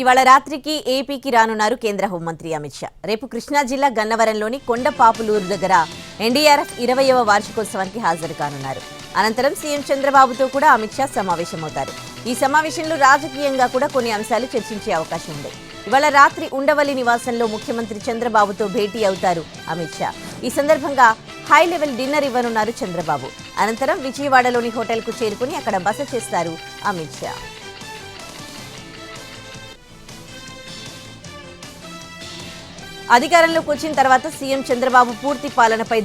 ఇవాళ రాత్రికి ఏపీకి రానున్నారు కేంద్ర హోంమంత్రి అమిత్ షా. రేపు కృష్ణా జిల్లా గన్నవరంలోని కొండపాపులూరు దగ్గర ఎన్డీఆర్ఎఫ్ 20వ వార్షికోత్సవానికి హాజరు కానున్నారు. అనంతరం సీఎం చంద్రబాబుతో కూడా అమిత్ షా సమావేశమవుతారు. ఈ సమావేశంలో రాజకీయంగా కూడా కొన్ని అంశాలు చర్చించే అవకాశం ఉంది. ఇవాళ రాత్రి ఉండవల్లి నివాసంలో ముఖ్యమంత్రి చంద్రబాబుతో భేటీ అవుతారు అమిత్ షా. ఈ సందర్భంగా హై లెవెల్ డిన్నర్ ఇవ్వనున్నారు చంద్రబాబు. అనంతరం విజయవాడలోని హోటల్కు చేరుకుని అక్కడ బస చేస్తారు అమిత్ షా. అధికారంలోకి వచ్చిన తర్వాత సీఎం చంద్రబాబు పూర్తి పాలనపై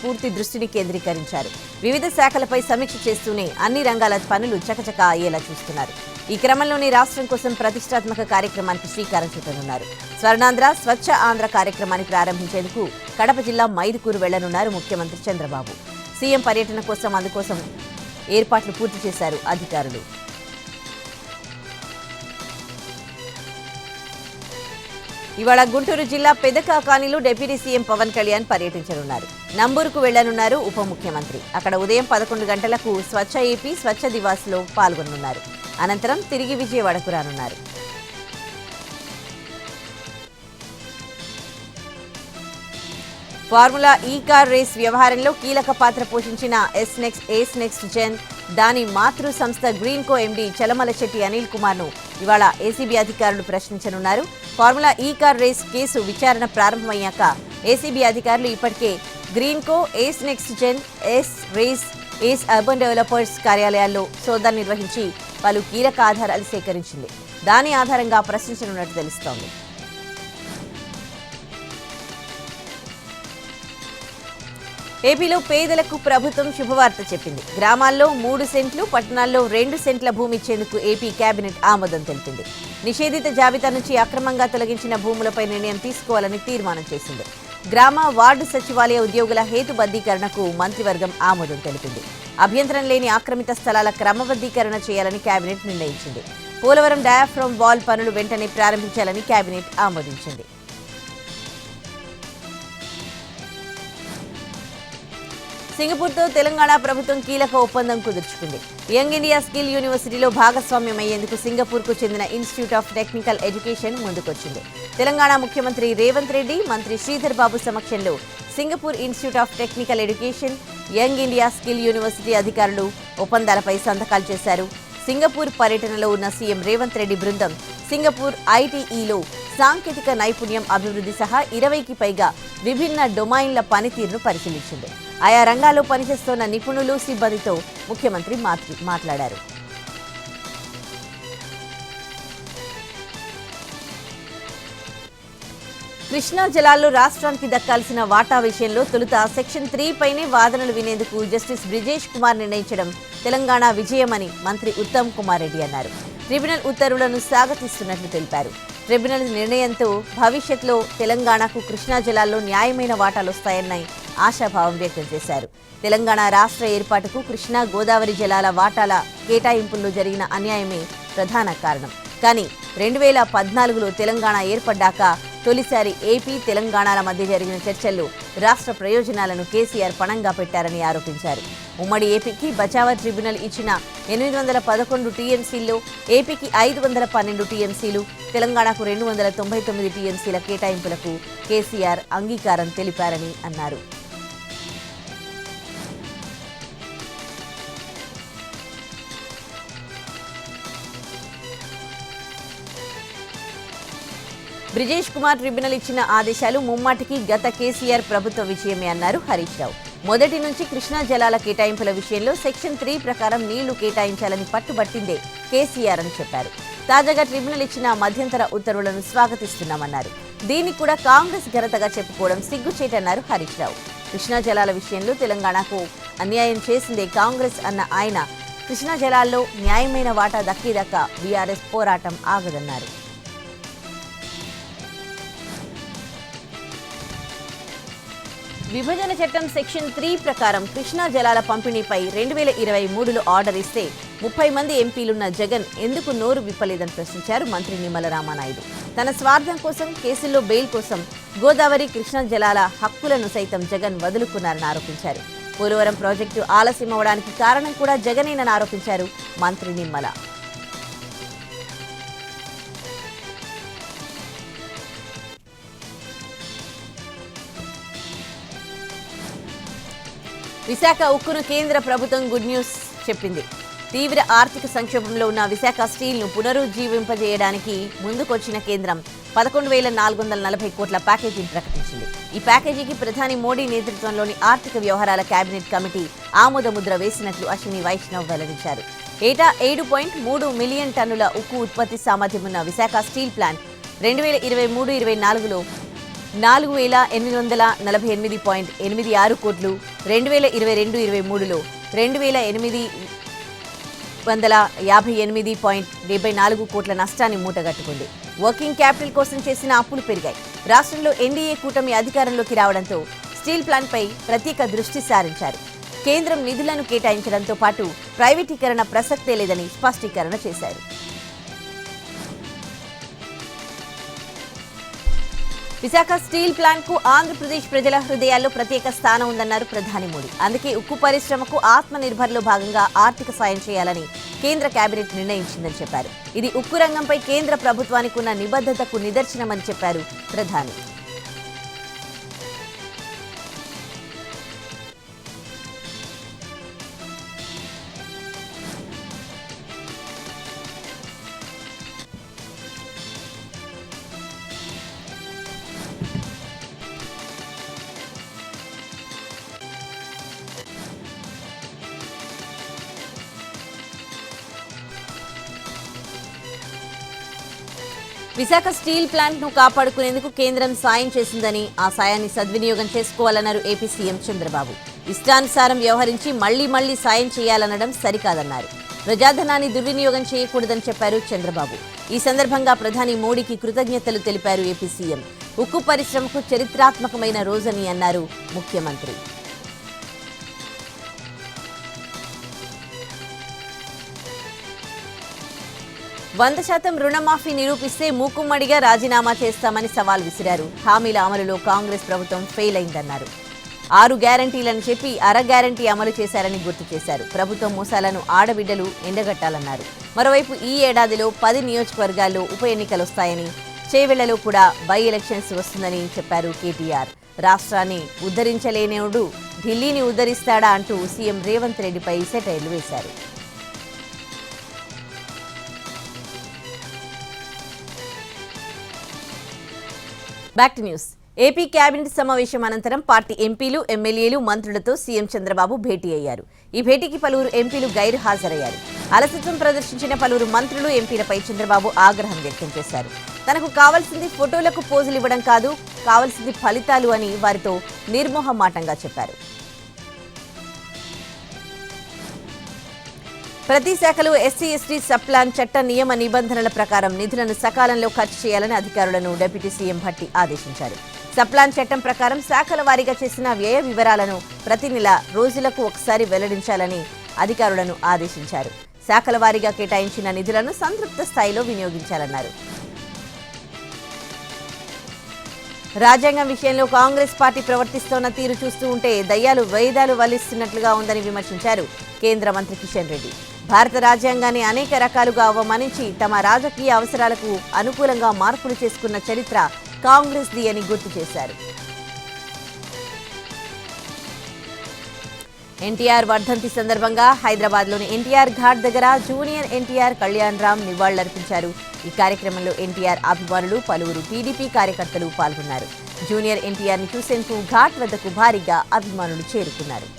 పూర్తి దృష్టిని కేంద్రీకరించారు. వివిధ శాఖలపై సమీక్ష చేస్తూనే అన్ని రంగాల పనులు చకచకా అయ్యేలా చూస్తున్నారు. ఈ క్రమంలోనే రాష్ట్రం కోసం ప్రతిష్టాత్మక కార్యక్రమానికి శ్రీకారం చుట్టనున్నారు. స్వర్ణాంధ్ర స్వచ్ఛ ఆంధ్ర కార్యక్రమాన్ని ప్రారంభించేందుకు కడప జిల్లా మైదుకూరు వెళ్లనున్నారు ముఖ్యమంత్రి చంద్రబాబు. సీఎం పర్యటన కోసం అందుకోసం ఏర్పాట్లు పూర్తి చేశారు అధికారులు. ఇవాళ గుంటూరు జిల్లా పెదకాకానిలో డిప్యూటీ సీఎం పవన్ కళ్యాణ్ పర్యటించనున్నారు. నంబూరుకు వెళ్లనున్నారు ఉప ముఖ్యమంత్రి. అక్కడ ఉదయం 11 గంటలకు స్వచ్ఛ ఏపీ స్వచ్ఛ దివాస్లో పాల్గొనున్నారు. అనంతరం తిరిగి విజయవాడకు రానున్నారు. ఫార్ములా ఈ కార్ రేస్ వ్యవహారంలో కీలక పాత్ర పోషించిన ఏస్ నెక్స్ట్ జెన్ దాని మాతృ సంస్థ గ్రీన్కో ఎండీ చలమలశెట్టి అనిల్ కుమార్ ను ఇవాళ ఏసీబీ అధికారులు ప్రశ్నించనున్నారు. ఫార్ములా ఈ కార్ రేస్ కేసు విచారణ ప్రారంభమయ్యాక ఏసీబీ అధికారులు ఇప్పటికే గ్రీన్కో, ఏస్ నెక్స్ట్ జెన్, ఏస్ అర్బన్ డెవలపర్స్ కార్యాలయాల్లో సోదాలు నిర్వహించి పలు కీలక ఆధారాలు సేకరించింది. దాని ఆధారంగా ప్రశ్నించనున్నట్టు తెలుస్తోంది. ఏపీలో పేదలకు ప్రభుత్వం శుభవార్త చెప్పింది. గ్రామాల్లో 3 సెంట్లు, పట్టణాల్లో 2 సెంట్ల భూమి ఇచ్చేందుకు ఏపీ కేబినెట్ ఆమోదం తెలిపింది. నిషేధిత జాబితా నుంచి అక్రమంగా తొలగించిన భూములపై నిర్ణయం తీసుకోవాలని తీర్మానం చేసింది. గ్రామ, వార్డు సచివాలయ ఉద్యోగుల హేతుబద్ధీకరణకు మంత్రివర్గం ఆమోదం తెలిపింది. అభ్యంతరం లేని ఆక్రమిత స్థలాల క్రమబద్ధీకరణ చేయాలని కేబినెట్ నిర్ణయించింది. పోలవరం డయాఫ్రమ్ వాల్ పనులు వెంటనే ప్రారంభించాలని కేబినెట్ ఆమోదించింది. సింగపూర్తో తెలంగాణ ప్రభుత్వం కీలక ఒప్పందం కుదుర్చుకుంది. యంగ్ ఇండియా స్కిల్ యూనివర్సిటీలో భాగస్వామ్యం అయ్యేందుకు సింగపూర్కు చెందిన ఇన్స్టిట్యూట్ ఆఫ్ టెక్నికల్ ఎడ్యుకేషన్ ముందుకొచ్చింది. తెలంగాణ ముఖ్యమంత్రి రేవంత్ రెడ్డి, మంత్రి శ్రీధర్ బాబు సమక్షంలో Singapore institute of technical education, young India skill university అధికారులు ఒప్పందాలపై సంతకాలు చేశారు. సింగపూర్ పర్యటనలో ఉన్న సీఎం రేవంత్ రెడ్డి బృందం సింగపూర్ ఐటీఈలో సాంకేతిక నైపుణ్యం అభివృద్ధి సహా 20కి పైగా విభిన్న డొమైన్ల పనితీరును పరిశీలించింది. ఆయా రంగాల్లో పనిచేస్తున్న నిపుణులు, సిబ్బందితో ముఖ్యమంత్రి మాట్లాడారు. కృష్ణా జలాల్లో రాష్ట్రానికి దక్కాల్సిన వాటా విషయంలో తొలుత సెక్షన్ 3 పైనే వాదనలు వినేందుకు జస్టిస్ బ్రిజేష్ కుమార్ నిర్ణయించడం తెలంగాణ విజయమని మంత్రి ఉత్తమ్ కుమార్ రెడ్డి అన్నారు. ట్రిబ్యునల్ ఉత్తర్వులను స్వాగతిస్తున్నట్లు తెలిపారు. ట్రిబ్యునల్ నిర్ణయంతో భవిష్యత్తులో తెలంగాణకు కృష్ణా జలాల్లో న్యాయమైన వాటాలొస్తాయన్న ఆశాభావం వ్యక్తం చేశారు. తెలంగాణ రాష్ట్ర ఏర్పాటుకు కృష్ణా, గోదావరి జలాల వాటాల కేటాయింపుల్లో జరిగిన అన్యాయమే ప్రధాన కారణం. కానీ 2014లో తెలంగాణ ఏర్పడ్డాక తొలిసారి ఏపీ, తెలంగాణల మధ్య జరిగిన చర్చల్లో రాష్ట్ర ప్రయోజనాలను కేసీఆర్ పణంగా పెట్టారని ఆరోపించారు. ఉమ్మడి ఏపీకి బచావర్ ట్రిబ్యునల్ ఇచ్చిన 811 టీఎంసీల్లో ఏపీకి 512 టీఎంసీలు, తెలంగాణకు 299 టీఎంసీల కేటాయింపులకు కేసీఆర్ అంగీకారం తెలిపారని అన్నారు. బ్రిజేష్ కుమార్ ట్రిబ్యునల్ ఇచ్చిన ఆదేశాలు ముమ్మాటికి గత కేసీఆర్ ప్రభుత్వ విజయమే అన్నారు హరీష్ రావు. మొదటి నుంచి కృష్ణా జలాల కేటాయింపుల విషయంలో సెక్షన్ 3 ప్రకారం నీళ్లు కేటాయించాలని పట్టుబట్టిందే కేసీఆర్ అని చెప్పారు. తాజాగా ట్రిబ్యునల్ ఇచ్చిన మధ్యంతర ఉత్తర్వులను స్వాగతిస్తున్నామన్నారు. దీన్ని కూడా కాంగ్రెస్ ఘనతగా చెప్పుకోవడం సిగ్గుచేటన్నారు హరీష్ రావు. కృష్ణా జలాల విషయంలో తెలంగాణకు అన్యాయం చేసిందే కాంగ్రెస్ అన్న ఆయన కృష్ణా జలాల్లో న్యాయమైన వాటా దక్కేదాకా బీఆర్ఎస్ పోరాటం ఆగదన్నారు. విభజన చట్టం సెక్షన్ 3 ప్రకారం కృష్ణా జలాల పంపిణీపై 2023లో ఆర్డర్ ఇస్తే 30 మంది ఎంపీలున్న జగన్ ఎందుకు నోరు విప్పలేదని ప్రశ్నించారు మంత్రి నిమ్మల రామానాయుడు. తన స్వార్థం కోసం, కేసుల్లో బెయిల్ కోసం గోదావరి, కృష్ణా జలాల హక్కులను సైతం జగన్ వదులుకున్నారని ఆరోపించారు. పోలవరం ప్రాజెక్టు ఆలస్యం అవడానికి కారణం కూడా జగనేనని ఆరోపించారు మంత్రి నిమ్మల. విశాఖ ఉక్కును కేంద్ర ప్రభుత్వం గుడ్ న్యూస్ చెప్పింది. తీవ్ర ఆర్థిక సంక్షోభంలో ఉన్న విశాఖ స్టీల్ను పునరుజ్జీవింపజేయడానికి ముందుకొచ్చిన కేంద్రం 11,440 కోట్ల ప్యాకేజీని ప్రకటించింది. ఈ ప్యాకేజీకి ప్రధాని మోడీ నేతృత్వంలోని ఆర్థిక వ్యవహారాల కేబినెట్ కమిటీ ఆమోదముద్ర వేసినట్లు అశ్విని వైష్ణవ్ వెల్లడించారు. ఏటా 7.3 మిలియన్ టన్నుల ఉక్కు ఉత్పత్తి సామర్థ్యం ఉన్న విశాఖ స్టీల్ ప్లాంట్ 2023-24లో 4,848.86 కోట్లు, 2022-23లో 2,858.74 కోట్ల నష్టాన్ని మూటగట్టుకుంది. వర్కింగ్ క్యాపిటల్ కోసం చేసిన అప్పులు పెరిగాయి. రాష్ట్రంలో ఎన్డీఏ కూటమి అధికారంలోకి రావడంతో స్టీల్ ప్లాంట్పై ప్రత్యేక దృష్టి సారించారు. కేంద్రం నిధులను కేటాయించడంతో పాటు ప్రైవేటీకరణ ప్రసక్తే లేదని స్పష్టీకరణ చేశారు. విశాఖ స్టీల్ ప్లాంట్ కు ఆంధ్రప్రదేశ్ ప్రజల హృదయాల్లో ప్రత్యేక స్థానం ఉందన్నారు ప్రధాని మోడీ. అందుకే ఉక్కు పరిశ్రమకు ఆత్మనిర్భర్లో భాగంగా ఆర్థిక సాయం చేయాలని కేంద్ర కేబినెట్ నిర్ణయించిందని చెప్పారు. ఇది ఉక్కు రంగంపై కేంద్ర ప్రభుత్వానికి ఉన్న నిబద్ధతకు నిదర్శనమని చెప్పారు ప్రధాని. విశాఖ స్టీల్ ప్లాంట్ ను కాపాడుకునేందుకు కేంద్రం సాయం చేసిందని, ఆ సాయాన్ని సద్వినియోగం చేసుకోవాలన్నారు ఏపీ సీఎం చంద్రబాబు. ఇష్టానుసారం వ్యవహరించి మళ్లీ సాయం చేయాలనడం సరికాదన్నారు. ప్రజాధనాన్ని దుర్వినియోగం చేయకూడదని చెప్పారు చంద్రబాబు. ఈ సందర్భంగా ప్రధాని మోడీకి కృతజ్ఞతలు తెలిపారు ఏపీ సీఎం. ఉక్కు పరిశ్రమకు చరిత్రాత్మకమైన రోజని అన్నారు ముఖ్యమంత్రి. 100% రుణమాఫీ నిరూపిస్తే మూకుమ్మడిగా రాజీనామా చేస్తామని సవాల్ విసిరారు. హామీల అమలులో కాంగ్రెస్ ప్రభుత్వం ఫెయిల్ అయిందన్నారు. 6 గ్యారంటీలను చెప్పి అర గ్యారంటీ అమలు చేశారని గుర్తు చేశారు. ప్రభుత్వం మోసాలను ఆడబిడ్డలు ఎండగట్టాలన్నారు. మరోవైపు ఈ ఏడాదిలో 10 నియోజకవర్గాల్లో ఉప ఎన్నికలొస్తాయని, చేవెళ్లలో కూడా బై ఎలక్షన్స్ వస్తుందని చెప్పారు కేటీఆర్. రాష్ట్రాన్ని ఉద్ధరించలేనివాడు ఢిల్లీని ఉద్ధరిస్తాడా అంటూ సీఎం రేవంత్ రెడ్డిపై సెటైర్లు వేశారు. Back to news. AP cabinet సమావేశం అనంతరం పార్టీ ఎంపీలు, ఎమ్మెల్యేలు, మంత్రులతో సీఎం చంద్రబాబు భేటీ అయ్యారు. ఈ భేటీకి పలువురు ఎంపీలు గైరు హాజరయ్యారు. అలసత్వం ప్రదర్శించిన పలువురు మంత్రులు, ఎంపీలపై చంద్రబాబు ఆగ్రహం వ్యక్తం చేశారు. తనకు కావాల్సింది ఫోటోలకు పోజులు ఇవ్వడం కాదు, కావాల్సింది ఫలితాలు అని వారితో నిర్మోహమాటంగా చెప్పారు. ప్రతి శాఖలో ఎస్సీ ఎస్టీ సబ్-ప్లాన్ చట్ట నియమ నిబంధనల ప్రకారం నిధులను సకాలంలో ఖర్చు చేయాలని అధికారులను డిప్యూటీ సీఎం భట్టి ఆదేశించారు. సబ్-ప్లాన్ చట్టం ప్రకారం శాఖల వారీగా చేసిన వ్యయ వివరాలను ప్రతి నెల రోజులకు ఒకసారి వెల్లడించాలని అధికారులను ఆదేశించారు. శాఖల వారీగా కేటాయించిన నిధులను సంతృప్త స్థాయిలో వినియోగించాలన్నారు. రాజ్యాంగం విషయంలో కాంగ్రెస్ పార్టీ ప్రవర్తిస్తోన్న తీరు చూస్తూ ఉంటే దయ్యాలు వేదాలు వల్లిస్తున్నట్లుగా ఉందని విమర్శించారు కేంద్ర మంత్రి కిషన్ రెడ్డి. భారత రాజ్యాంగాన్ని అనేక రకాలుగా అవమానించి తమ రాజకీయ అవసరాలకు అనుకూలంగా మార్పులు చేసుకున్న చరిత్ర కాంగ్రెస్ది అని గుర్తు చేశారు. ఎన్టీఆర్ వర్ధంతి సందర్భంగా హైదరాబాద్లోని ఎన్టీఆర్ ఘాట్ దగ్గర జూనియర్ ఎన్టీఆర్ కళ్యాణ్ రామ్ నివాళులర్పించారు. ఈ కార్యక్రమంలో ఎన్టీఆర్ అభిమానులు, పలువురు టీడీపీ కార్యకర్తలు పాల్గొన్నారు. జూనియర్ ఎన్టీఆర్ని చూసేందుకు ఘాట్ వద్దకు భారీగా అభిమానులు చేరుకున్నారు.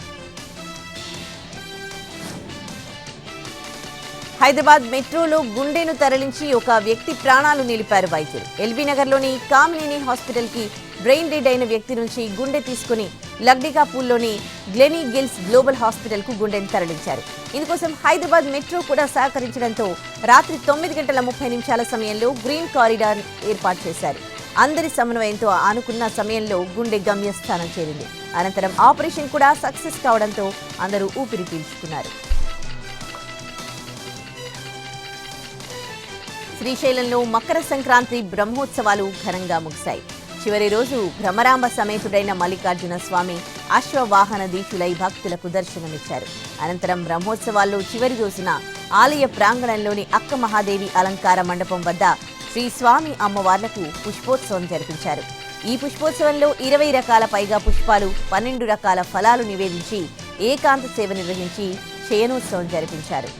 హైదరాబాద్ మెట్రోలో గుండెను తరలించి ఒక వ్యక్తి ప్రాణాలు నిలిపారు వైద్యులు. ఎల్బీనగర్లోని కామినేని హాస్పిటల్కి బ్రెయిన్ డెడ్ అయిన వ్యక్తి నుంచి గుండె తీసుకుని లగ్డికాపూల్లోని గ్లెనీ గిల్స్ గ్లోబల్ హాస్పిటల్కు గుండెను తరలించారు. ఇందుకోసం హైదరాబాద్ మెట్రో కూడా సహకరించడంతో రాత్రి 9:30 సమయంలో గ్రీన్ కారిడార్ ఏర్పాటు చేశారు. అందరి సమన్వయంతో ఆనుకున్న సమయంలో గుండె గమ్యస్థానం చేరింది. అనంతరం ఆపరేషన్ కూడా సక్సెస్ కావడంతో అందరూ ఊపిరి పీల్చుకున్నారు. శ్రీశైలంలో మకర సంక్రాంతి బ్రహ్మోత్సవాలు ఘనంగా ముగిశాయి. చివరి రోజు భ్రమరాంబ సమేతుడైన మల్లికార్జున స్వామి అశ్వవాహన దీక్షులై భక్తులకు దర్శనమిచ్చారు. అనంతరం బ్రహ్మోత్సవాల్లో చివరి రోజున ఆలయ ప్రాంగణంలోని అక్క మహాదేవి అలంకార మండపం వద్ద శ్రీ స్వామి అమ్మవార్లకు పుష్పోత్సవం జరిపించారు. ఈ పుష్పోత్సవంలో 20 రకాల పైగా పుష్పాలు, 12 రకాల ఫలాలు నివేదించి ఏకాంత సేవ నిర్వహించి శయనోత్సవం జరిపించారు.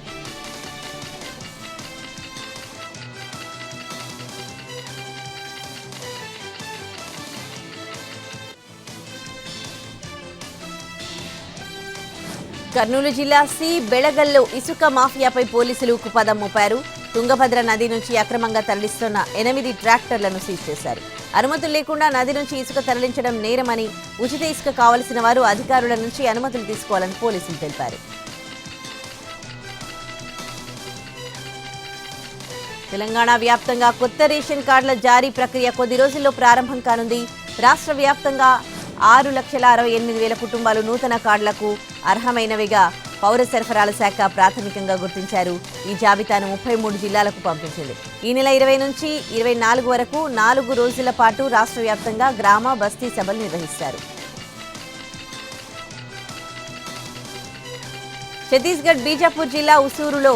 కర్నూలు జిల్లా సి బెళగల్లో ఇసుక మాఫియాపై పోలీసులు కుపదం మోపారు. తుంగభద్ర నది నుంచి అక్రమంగా తరలిస్తున్న 8 ట్రాక్టర్లను సీజ్ చేశారు. అనుమతులు లేకుండా నది నుంచి ఇసుక తరలించడం నేరమని, ఉచిత ఇసుక కావలసిన వారు అధికారుల నుంచి అనుమతులు తీసుకోవాలని పోలీసులు తెలిపారు. తెలంగాణ వ్యాప్తంగా కొత్త రేషన్ కార్డుల జారీ ప్రక్రియ కొద్ది రోజుల్లో ప్రారంభం కానుంది. రాష్ట్ర వ్యాప్తంగా 6,68,000 కుటుంబాలు నూతన కార్డులకు అర్హమైనవిగా పౌర సరఫరాల శాఖ ప్రాథమికంగా గుర్తించారు. ఈ జాబితాను 33 జిల్లాలకు పంపించింది. ఈ నెల 20 నుంచి 24 వరకు 4 రోజుల పాటు రాష్ట్ర వ్యాప్తంగా గ్రామ బస్తీ సభలు నిర్వహిస్తారు. ఛత్తీస్గఢ్ బీజాపూర్ జిల్లా ఉసూరులో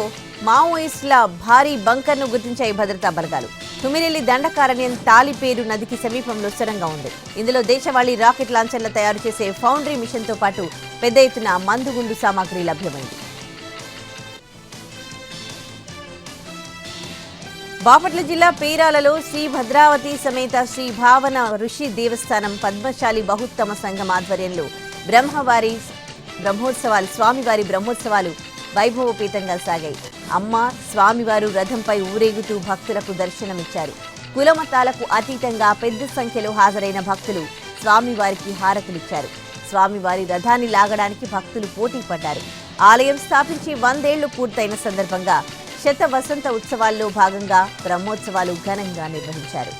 మావోయిస్టుల భారీ బంకర్ను గుర్తించాయి భద్రతా బలగాలు. తుమిరెల్లి దండకారణ్యం తాలిపేరు నదికి సమీపంలో స్థిరంగా ఉంది. ఇందులో దేశవాళీ రాకెట్ లాంచర్ల తయారు చేసే ఫౌండరీ మిషన్తో పాటు పెద్ద ఎత్తున మందుగుండు సామాగ్రి లభ్యమైంది. బాపట్ల జిల్లా పేరాలలో శ్రీ భద్రావతి సమేత శ్రీ భావన ఋషి దేవస్థానం పద్మశాలి బహుత్తమ సంఘం ఆధ్వర్యంలో స్వామివారి బ్రహ్మోత్సవాలు వైభవోపేతంగా సాగాయి. అమ్మ స్వామివారు రథంపై ఊరేగుతూ భక్తులకు దర్శనమిచ్చారు. కులమతాలకు అతీతంగా పెద్ద సంఖ్యలో హాజరైన భక్తులు స్వామివారికి హారతులిచ్చారు. స్వామివారి రథాన్ని లాగడానికి భక్తులు పోటీ పడ్డారు. ఆలయం స్థాపించి 100 ఏళ్లు పూర్తయిన సందర్భంగా శత వసంత ఉత్సవాల్లో భాగంగా బ్రహ్మోత్సవాలు ఘనంగా నిర్వహించారు.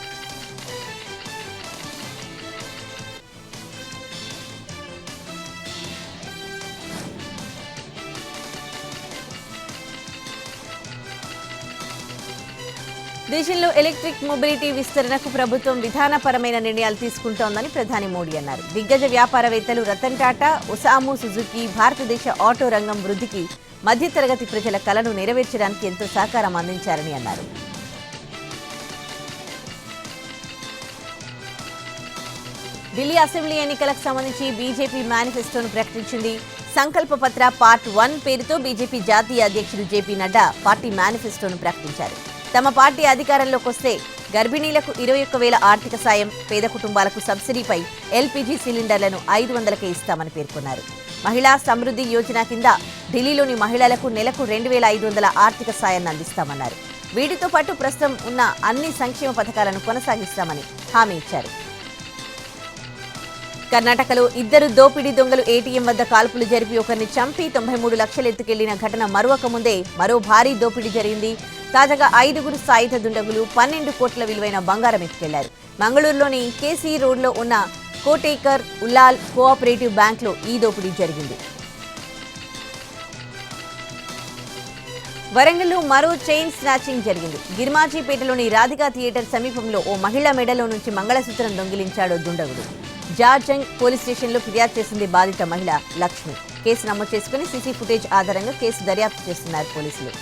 దేశంలో ఎలక్ట్రిక్ మొబిలిటీ విస్తరణకు ప్రభుత్వం విధానపరమైన నిర్ణయాలు తీసుకుంటోందని ప్రధాని మోడీ అన్నారు. దిగ్గజ వ్యాపారవేత్తలు రతన్ టాటా, ఒసాము సుజుకి భారతదేశ ఆటో రంగం వృద్ధికి, మధ్యతరగతి ప్రజల కలను నెరవేర్చడానికి ఎంతో సహకారం అందించారని అన్నారు. ఢిల్లీ అసెంబ్లీ ఎన్నికలకు సంబంధించి బీజేపీ మేనిఫెస్టోను ప్రకటించింది. సంకల్ప పత్ర పార్ట్ 1 పేరుతో బీజేపీ జాతీయ అధ్యక్షుడు జేపీ నడ్డా పార్టీ మేనిఫెస్టోను ప్రకటించారు. తమ పార్టీ అధికారంలోకి వస్తే గర్భిణీలకు 21,000 ఆర్థిక సాయం, పేద కుటుంబాలకు సబ్సిడీపై ఎల్పీజీ సిలిండర్లను 500కే ఇస్తామని పేర్కొన్నారు. మహిళా సమృద్ధి యోజన కింద ఢిల్లీలోని మహిళలకు నెలకు 2,500 ఆర్థిక సాయాన్ని అందిస్తామన్నారు. వీటితో పాటు ప్రస్తుతం ఉన్న అన్ని సంక్షేమ పథకాలను కొనసాగిస్తామని హామీ ఇచ్చారు. కర్ణాటకలో 2 దోపిడీ దొంగలు ఏటీఎం వద్ద కాల్పులు జరిపి ఒకరిని చంపి 93 లక్షలు ఎత్తుకెళ్లిన ఘటన మరొక ముందే మరో భారీ దోపిడీ జరిగింది. తాజాగా 5 సాయుధ దుండగులు 12 కోట్ల విలువైన బంగారం ఎత్తుకెళ్లారు. మంగళూరులోని కేసీ రోడ్లో ఉన్న కోటేకర్ ఉల్లాల్ కోఆపరేటివ్ బ్యాంక్లో ఈ దోపిడీ జరిగింది. వరంగల్లో మరో చైన్ స్నాచింగ్ జరిగింది. గిర్మాజీపేటలోని రాధికా థియేటర్ సమీపంలో ఓ మహిళ మెడలో నుంచి మంగళసూత్రం దొంగిలించాడు దుండగుడు. జార్జంగ్ పోలీస్ స్టేషన్లో ఫిర్యాదు చేసింది బాధిత మహిళ లక్ష్మి. కేసు నమోదు చేసుకుని సీసీ ఫుటేజ్ ఆధారంగా కేసు దర్యాప్తు చేస్తున్నారు పోలీసులు.